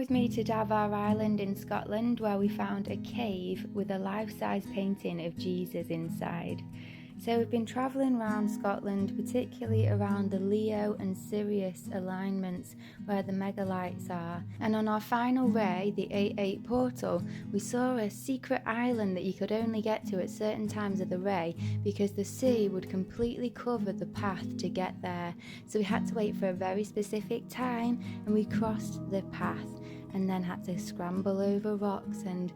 with me to Davaar Island in Scotland, where we found a cave with a life-size painting of Jesus inside. So we've been travelling around Scotland, particularly around the Leo and Sirius alignments where the megalites are. And on our final ray, the 8-8 portal, we saw a secret island that you could only get to at certain times of the ray because the sea would completely cover the path to get there. So we had to wait for a very specific time, and we crossed the path and then had to scramble over rocks, and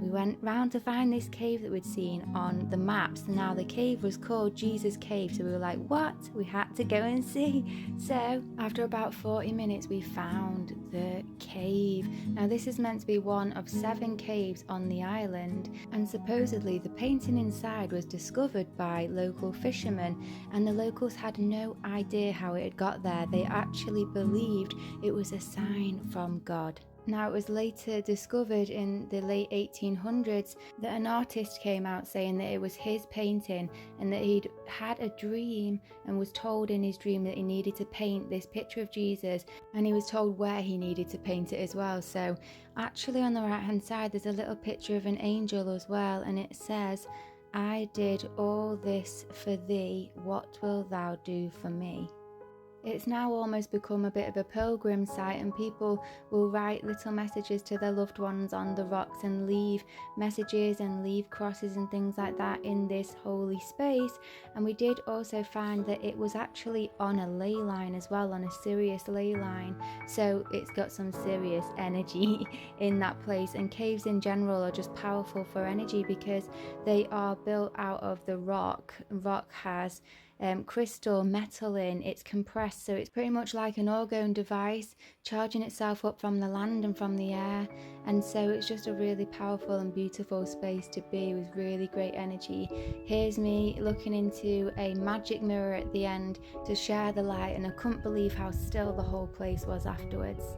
we went round to find this cave that we'd seen on the maps. Now the cave was called Jesus Cave, so we were like, what? We had to go and see. So after about 40 minutes we found the cave. Now this is meant to be one of 7 caves on the island, and supposedly the painting inside was discovered by local fishermen, and the locals had no idea how it had got there. They actually believed it was a sign from God. Now, it was later discovered in the late 1800s that an artist came out saying that it was his painting, and that he'd had a dream and was told in his dream that he needed to paint this picture of Jesus, and he was told where he needed to paint it as well. So actually on the right hand side there's a little picture of an angel as well, and it says, "I did all this for thee, what wilt thou do for me?" It's now almost become a bit of a pilgrim site, and people will write little messages to their loved ones on the rocks and leave messages and leave crosses and things like that in this holy space. And we did also find that it was actually on a ley line as well, on a Sirius ley line, so it's got some serious energy in that place. And caves in general are just powerful for energy because they are built out of the rock. Rock has crystal metal in, it's compressed, so it's pretty much like an orgone device charging itself up from the land and from the air. And so it's just a really powerful and beautiful space to be, with really great energy. Here's me looking into a magic mirror at the end to share the light, and I couldn't believe how still the whole place was afterwards.